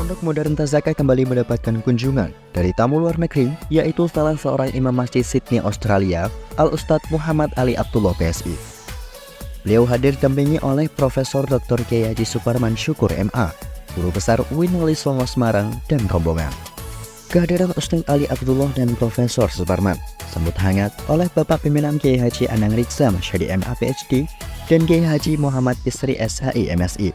Pondok Modern Tazaka kembali mendapatkan kunjungan dari tamu luar negeri, yaitu salah seorang imam masjid Sydney, Australia, Al-Ustadz Muhammad Ali Abdullah PSI. Beliau hadir didampingi oleh Profesor Dr. Kiai Haji Suparman Syukur MA, Guru Besar UIN Wali Songo Semarang, dan rombongan. Kehadiran Ustadz Ali Abdullah dan Profesor Suparman sambut hangat oleh Bapak Pimpinan Kiai Haji Anang Riksa Masyadi MA PhD dan Kiai Haji Muhammad Isri SHI MSI,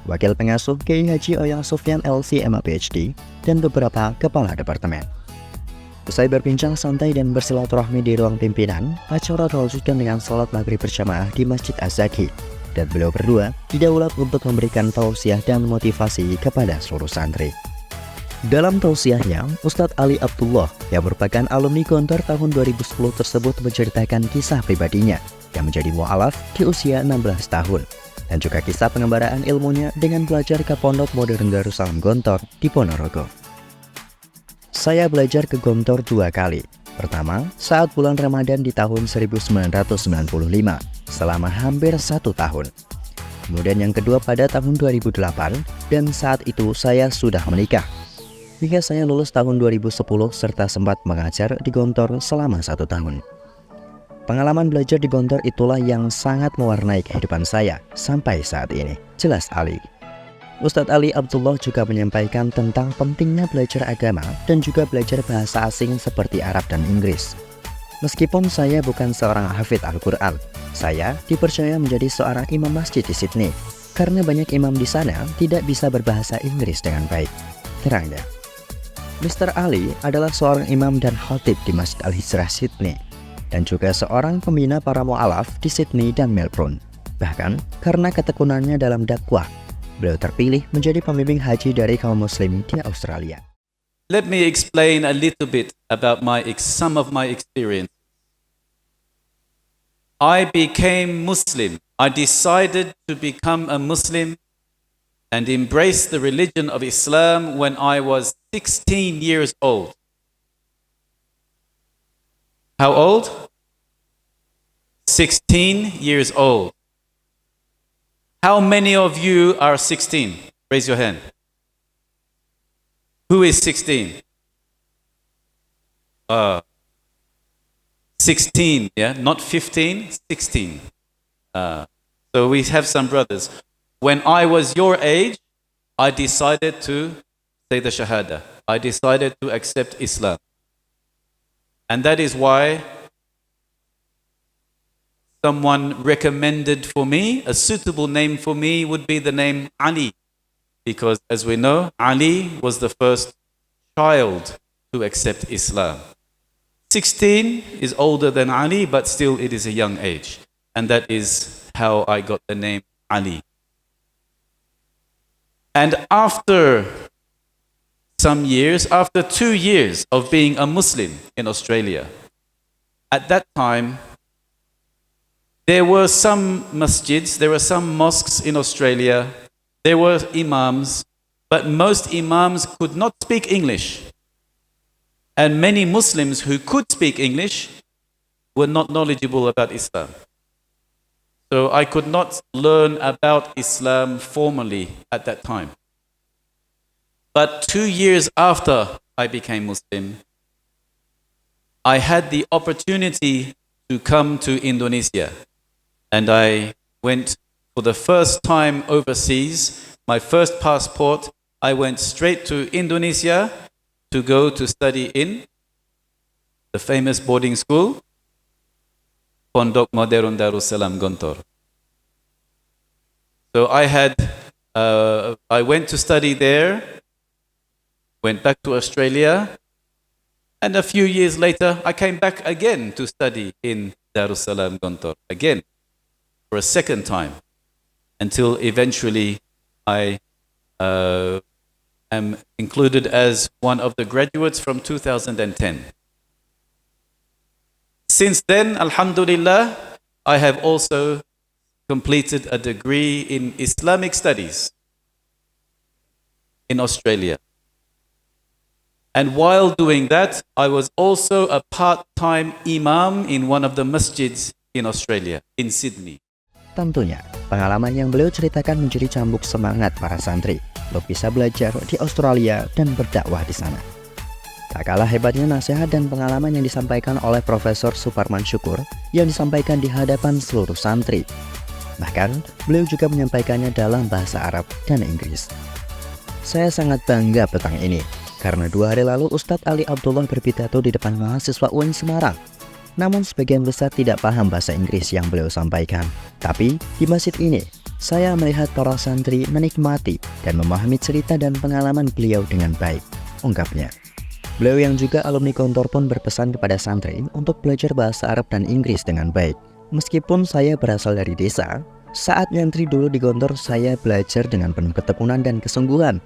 Wakil Pengasuh Kiai Haji Oyang Sufyan LC MA PhD, dan beberapa kepala departemen. Usai berbincang santai dan bersilaturahmi di ruang pimpinan, acara dilanjutkan dengan salat maghrib berjamaah di Masjid Az-Zaki, dan beliau berdua didaulat untuk memberikan tausiah dan motivasi kepada seluruh santri. Dalam tausiahnya, Ustadz Ali Abdullah yang merupakan alumni Gontor tahun 2010 tersebut menceritakan kisah pribadinya yang menjadi mu'alaf di usia 16 tahun, dan juga kisah pengembaraan ilmunya dengan belajar ke Pondok Modern Darussalam Gontor di Ponorogo. Saya belajar ke Gontor 2 kali. Pertama, saat bulan Ramadan di tahun 1995, selama hampir 1 tahun. Kemudian yang kedua pada tahun 2008, dan saat itu saya sudah menikah. Hingga saya lulus tahun 2010 serta sempat mengajar di Gontor selama 1 tahun. Pengalaman belajar di Gontor itulah yang sangat mewarnai kehidupan saya sampai saat ini, jelas Ali. Ustadz Ali Abdullah juga menyampaikan tentang pentingnya belajar agama dan juga belajar bahasa asing seperti Arab dan Inggris. Meskipun saya bukan seorang hafidz Al-Quran, saya dipercaya menjadi seorang imam masjid di Sydney karena banyak imam di sana tidak bisa berbahasa Inggris dengan baik, terangnya. Mr. Ali adalah seorang imam dan khatib di Masjid Al-Hijrah Sydney, dan juga seorang pembina para mu'alaf di Sydney dan Melbourne. Bahkan, karena ketekunannya dalam dakwah, beliau terpilih menjadi pembimbing haji dari kaum muslim di Australia. Let me explain a little bit about some of my experience. I became Muslim. I decided to become a Muslim and embrace the religion of Islam when I was 16 years old. How old? 16 years old. How many of you are 16? Raise your hand. Who is 16? 16, yeah? Not 15, 16. So we have some brothers. When I was your age, I decided to say the Shahada. I decided to accept Islam. And that is why someone recommended for me, a suitable name for me would be the name Ali. Because as we know, Ali was the first child to accept Islam. 16 is older than Ali, but still it is a young age. And that is how I got the name Ali. And after some years, after 2 years of being a Muslim in Australia, at that time, there were some masjids, there were some mosques in Australia, there were imams, but most imams could not speak English. And many Muslims who could speak English were not knowledgeable about Islam. So I could not learn about Islam formally at that time. But 2 years after I became Muslim, I had the opportunity to come to Indonesia. And I went for the first time overseas, my first passport, I went straight to Indonesia to go to study in the famous boarding school, Pondok Modern Darussalam Gontor. So I went to study there, went back to Australia, and a few years later, I came back again to study in Darussalam Gontor, again, for a second time, until eventually I am included as one of the graduates from 2010. Since then, Alhamdulillah, I have also completed a degree in Islamic studies in Australia. And while doing that, I was also a part-time imam in one of the masjids in Australia, in Sydney. Tentunya, pengalaman yang beliau ceritakan menjadi cambuk semangat para santri untuk bisa belajar di Australia dan berdakwah di sana. Tak kalah hebatnya nasihat dan pengalaman yang disampaikan oleh Profesor Suparman Syukur yang disampaikan di hadapan seluruh santri. Bahkan, beliau juga menyampaikannya dalam bahasa Arab dan Inggris. Saya sangat bangga petang ini, karena 2 hari lalu Ustadz Ali Abdullah berpidato di depan mahasiswa UIN Semarang. Namun sebagian besar tidak paham bahasa Inggris yang beliau sampaikan. Tapi, di masjid ini, saya melihat para santri menikmati dan memahami cerita dan pengalaman beliau dengan baik, ungkapnya. Beliau yang juga alumni Gontor pun berpesan kepada santri untuk belajar bahasa Arab dan Inggris dengan baik. Meskipun saya berasal dari desa, saat nyantri dulu di Gontor saya belajar dengan penuh ketekunan dan kesungguhan.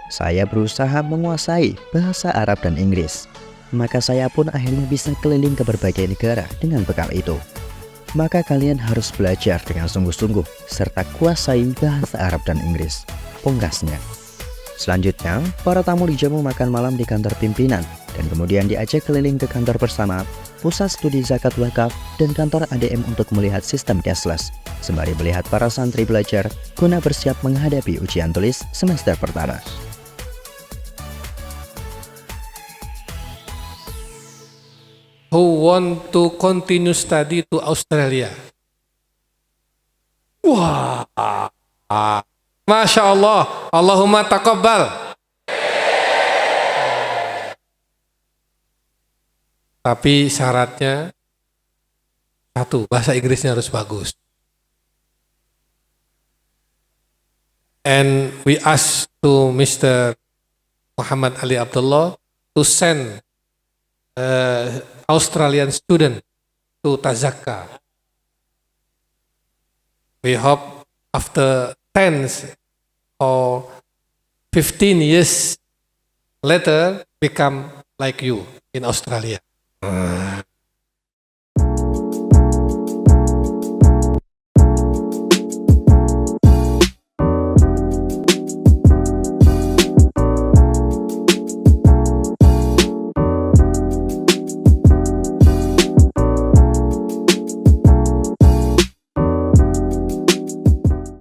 Saya berusaha menguasai bahasa Arab dan Inggris. Maka saya pun akhirnya bisa keliling ke berbagai negara dengan bekal itu. Maka kalian harus belajar dengan sungguh-sungguh serta kuasai bahasa Arab dan Inggris, pungkasnya. Selanjutnya, para tamu dijamu makan malam di kantor pimpinan dan kemudian diajak keliling ke kantor bersama, pusat studi zakat wakaf, dan kantor ADM untuk melihat sistem cashless, sembari melihat para santri belajar guna bersiap menghadapi ujian tulis semester pertama. Who want to continue study to Australia? Wah, Masya Allah, Allahumma taqabbal. Tapi syaratnya satu, bahasa Inggrisnya harus bagus. And we ask to Mr. Muhammad Ali Abdullah to send Australian student to Tazakka. We hope after 10 or 15 years later become like you in Australia.